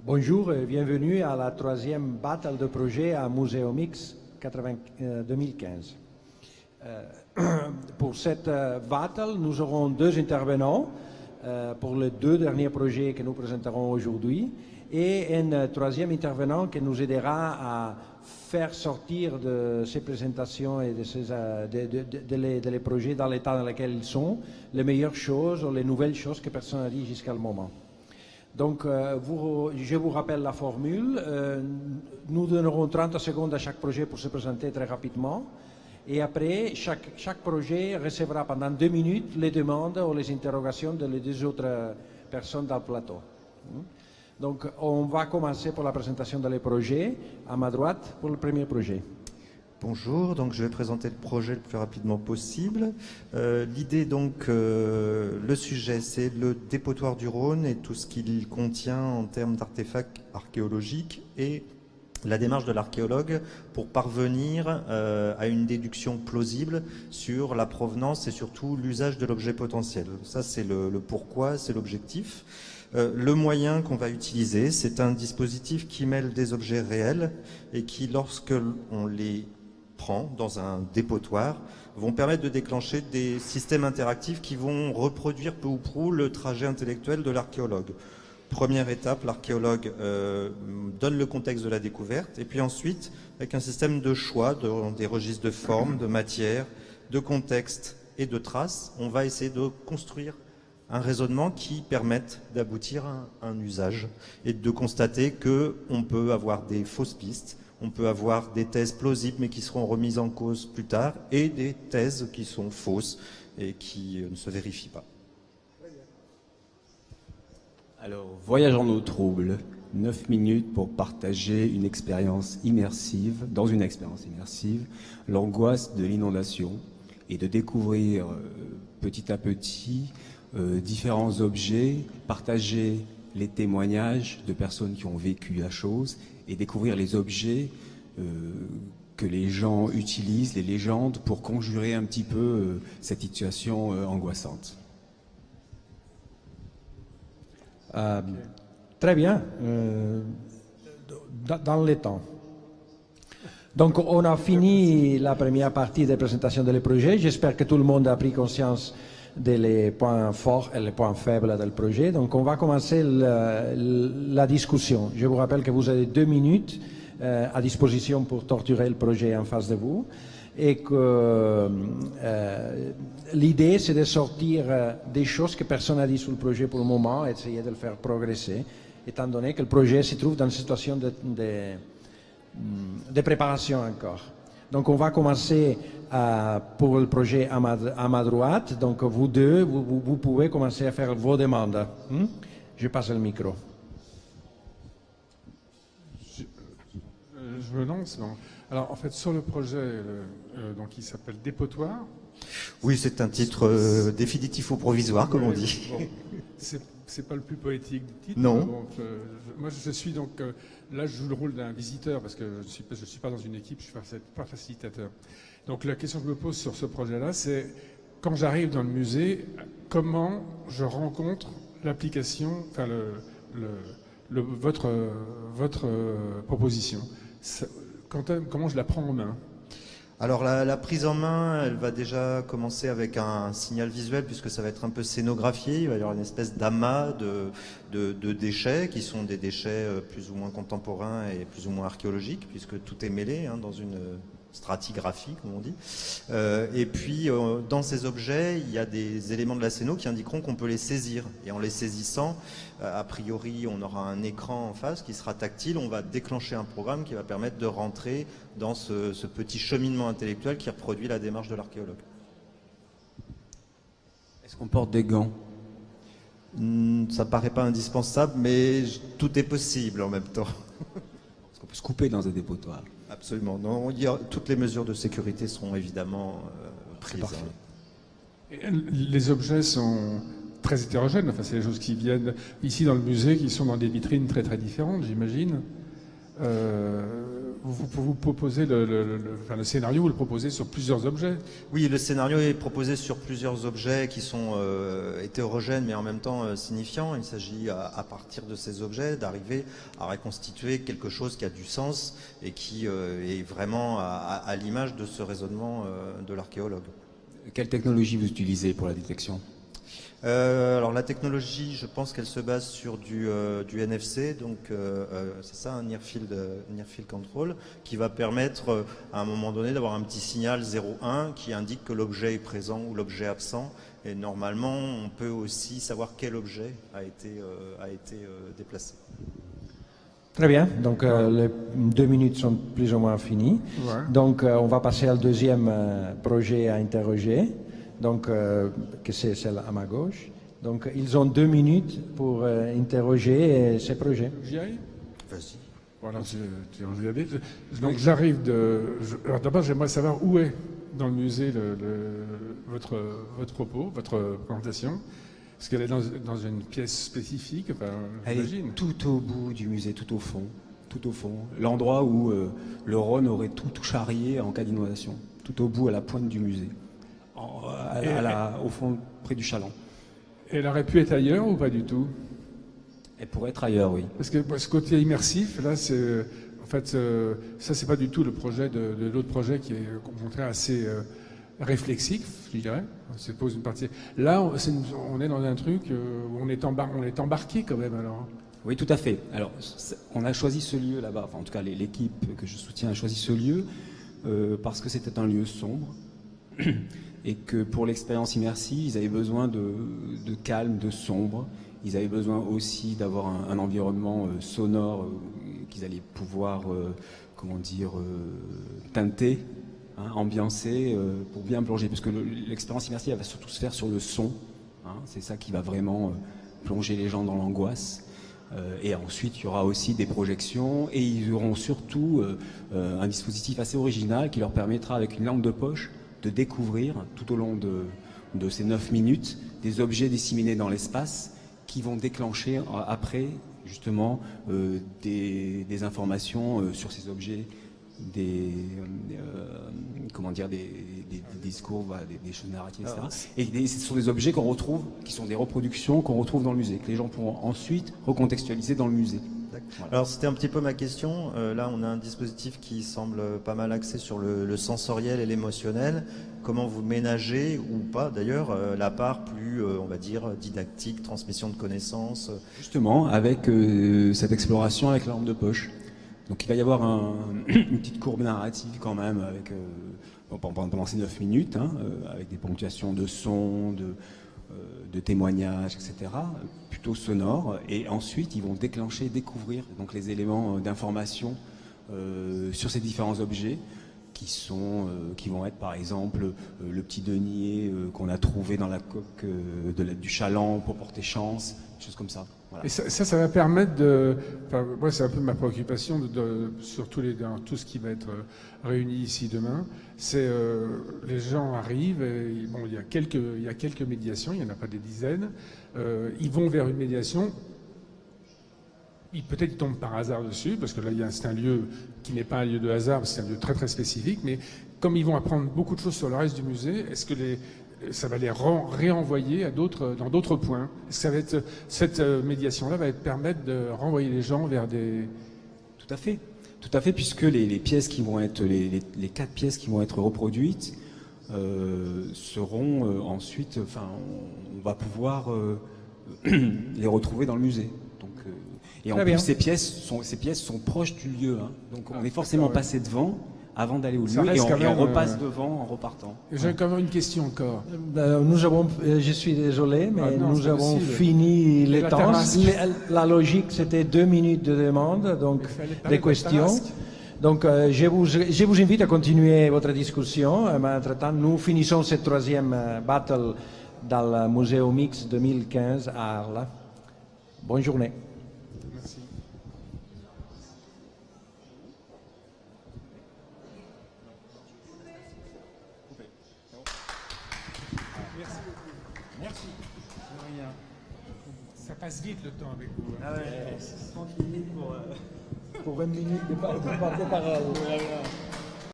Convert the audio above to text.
Bonjour et bienvenue à la troisième battle de projet à Muséomix 2015. Pour cette battle, nous aurons deux intervenants pour les deux derniers projets que nous présenterons aujourd'hui et un troisième intervenant qui nous aidera à faire sortir de ces présentations et de les projets dans l'état dans lequel ils sont les meilleures choses ou les nouvelles choses que personne n'a dit jusqu'à le moment. Donc, je vous rappelle la formule. Nous donnerons 30 secondes à chaque projet pour se présenter très rapidement. Et après, chaque projet recevra pendant 2 minutes les demandes ou les interrogations des deux autres personnes dans le plateau. Donc, on va commencer pour la présentation des projets. À ma droite, pour le premier projet. Bonjour, donc je vais présenter le projet le plus rapidement possible. L'idée donc, le sujet, c'est le dépotoir du Rhône et tout ce qu'il contient en termes d'artefacts archéologiques et la démarche de l'archéologue pour parvenir à une déduction plausible sur la provenance et surtout l'usage de l'objet potentiel. Ça, c'est le pourquoi, c'est l'objectif. Le moyen qu'on va utiliser, c'est un dispositif qui mêle des objets réels et qui, lorsque on les prend dans un dépotoir, vont permettre de déclencher des systèmes interactifs qui vont reproduire peu ou prou le trajet intellectuel de l'archéologue. Première étape, l'archéologue donne le contexte de la découverte et puis ensuite, avec un système de choix, des registres de forme, de matière, de contexte et de traces, on va essayer de construire un raisonnement qui permette d'aboutir à un usage et de constater qu'on peut avoir des fausses pistes, on peut avoir des thèses plausibles mais qui seront remises en cause plus tard et des thèses qui sont fausses et qui ne se vérifient pas. Alors, voyage en eau trouble, 9 minutes pour partager une expérience immersive, dans une expérience immersive, l'angoisse de l'inondation et de découvrir petit à petit différents objets, partager les témoignages de personnes qui ont vécu la chose et découvrir les objets que les gens utilisent, les légendes, pour conjurer un petit peu cette situation angoissante. Très bien, dans les temps. Donc on a fini la première partie de présentation des projets. J'espère que tout le monde a pris conscience des points forts et les points faibles du projet. Donc on va commencer la discussion. Je vous rappelle que vous avez 2 minutes à disposition pour torturer le projet en face de vous. Et que l'idée, c'est de sortir des choses que personne n'a dit sur le projet pour le moment et essayer de le faire progresser, étant donné que le projet se trouve dans une situation de préparation encore. Donc on va commencer pour le projet à ma droite. Donc vous deux, vous pouvez commencer à faire vos demandes. Je passe le micro. Je me lance. Bon. Alors, en fait, sur le projet, donc, il s'appelle Dépotoir. Oui, c'est un titre définitif ou provisoire, comme on dit. Bon, c'est pas le plus poétique du titre. Non. Donc, moi, je suis donc là, je joue le rôle d'un visiteur parce que je suis pas dans une équipe, je suis pas facilitateur. Donc, la question que je me pose sur ce projet-là, c'est quand j'arrive dans le musée, comment je rencontre l'application, enfin votre proposition. Comment je la prends en main? Alors la prise en main, elle va déjà commencer avec un signal visuel puisque ça va être un peu scénographié. Il va y avoir une espèce d'amas de déchets qui sont des déchets plus ou moins contemporains et plus ou moins archéologiques puisque tout est mêlé dans une stratigraphie, comme on dit. Et puis, dans ces objets, il y a des éléments de la scéno qui indiqueront qu'on peut les saisir. Et en les saisissant, a priori, on aura un écran en face qui sera tactile. On va déclencher un programme qui va permettre de rentrer dans ce petit cheminement intellectuel qui reproduit la démarche de l'archéologue. Est-ce qu'on porte des gants? Ça paraît pas indispensable, mais tout est possible en même temps. Est-ce qu'on peut se couper dans un dépotoir? Absolument. Non, toutes les mesures de sécurité seront évidemment prises. Les objets sont très hétérogènes. Enfin, c'est des choses qui viennent ici dans le musée, qui sont dans des vitrines très très différentes, j'imagine. vous proposez le scénario, vous le proposez sur plusieurs objets. Oui, le scénario est proposé sur plusieurs objets qui sont hétérogènes mais en même temps signifiants. Il s'agit à partir de ces objets d'arriver à reconstituer quelque chose qui a du sens et qui est vraiment à l'image de ce raisonnement de l'archéologue. Quelle technologie vous utilisez pour la détection ? Alors la technologie, je pense qu'elle se base sur du NFC, donc c'est ça, un Near Field Control, qui va permettre à un moment donné d'avoir un petit signal 0,1 qui indique que l'objet est présent ou l'objet absent. Et normalement, on peut aussi savoir quel objet a été déplacé. Très bien, donc les 2 minutes sont plus ou moins finies. Ouais. Donc on va passer au deuxième projet à interroger, donc, que c'est celle à ma gauche. Donc ils ont 2 minutes pour interroger ces projets. J'y arrive ? Vas-y. Voilà, donc j'arrive alors d'abord, j'aimerais savoir où est dans le musée votre propos, votre présentation. Est-ce qu'elle est dans une pièce spécifique, enfin, Elle est j'imagine. tout au bout du musée, tout au fond. L'endroit où le Rhône aurait tout charrié en cas d'inondation. Tout au bout, à la pointe du musée. Au fond, près du chaland. Elle aurait pu être ailleurs ou pas du tout ? Elle pourrait être ailleurs, oui. Parce que ce côté immersif, là, ça, c'est pas du tout le projet de l'autre projet qui est au contraire assez réflexif, je dirais. On pose une partie. Là, on est dans un truc où on est embarqué quand même, alors. Oui, tout à fait. Alors, on a choisi ce lieu là-bas, enfin, en tout cas, l'équipe que je soutiens a choisi ce lieu parce que c'était un lieu sombre et que pour l'expérience immersive, ils avaient besoin de calme, de sombre. Ils avaient besoin aussi d'avoir un environnement sonore qu'ils allaient pouvoir, teinter, ambiancer, pour bien plonger. Parce que l'expérience immersive, elle va surtout se faire sur le son. C'est ça qui va vraiment plonger les gens dans l'angoisse. Et ensuite, il y aura aussi des projections et ils auront surtout un dispositif assez original qui leur permettra, avec une lampe de poche, de découvrir tout au long de ces 9 minutes des objets disséminés dans l'espace qui vont déclencher après justement des informations sur ces objets, des discours, des choses narratives, etc. Et ce sont des objets qu'on retrouve, qui sont des reproductions qu'on retrouve dans le musée, que les gens pourront ensuite recontextualiser dans le musée. Voilà. Alors c'était un petit peu ma question. Là, on a un dispositif qui semble pas mal axé sur le sensoriel et l'émotionnel. Comment vous ménagez, ou pas d'ailleurs, la part plus, on va dire, didactique, transmission de connaissances? Justement, avec cette exploration avec la lampe de poche. Donc il va y avoir une petite courbe narrative quand même, avec, pendant ces 9 minutes, avec des ponctuations de sons, de témoignages, etc., plutôt sonores. Et ensuite, ils vont découvrir donc, les éléments d'information sur ces différents objets qui vont être par exemple le petit denier qu'on a trouvé dans la coque du chaland pour porter chance, des choses comme ça. Voilà. Et ça va permettre de... Enfin, moi, c'est un peu ma préoccupation sur dans tout ce qui va être réuni ici demain. C'est les gens arrivent, et, bon, il y a quelques médiations, il n'y en a pas des dizaines. Ils vont vers une médiation. Peut-être ils tombent par hasard dessus, parce que là, c'est un lieu qui n'est pas un lieu de hasard, c'est un lieu très très spécifique. Mais comme ils vont apprendre beaucoup de choses sur le reste du musée, est-ce que ça va les réenvoyer dans d'autres points? Est-ce que cette médiation-là va permettre de renvoyer les gens vers des... Tout à fait, puisque les pièces qui vont être, les 4 pièces qui vont être reproduites seront ensuite, on va pouvoir les retrouver dans le musée. Et en plus, ces pièces sont proches du lieu. Donc on est forcément passé devant avant d'aller au lieu et on repasse devant en repartant. J'ai encore une question encore. Je suis désolé, mais nous avons fini le temps. La logique, c'était 2 minutes de demande, donc des questions. Donc je vous invite à continuer votre discussion. Mais entre-temps, nous finissons cette 3e battle dans le Museo Mix 2015 à Arles. Bonne journée. Merci. Merci beaucoup. Merci. De rien. Ça passe vite le temps avec vous. Ah ouais, 30 minutes pour... pour 20 minutes de parole.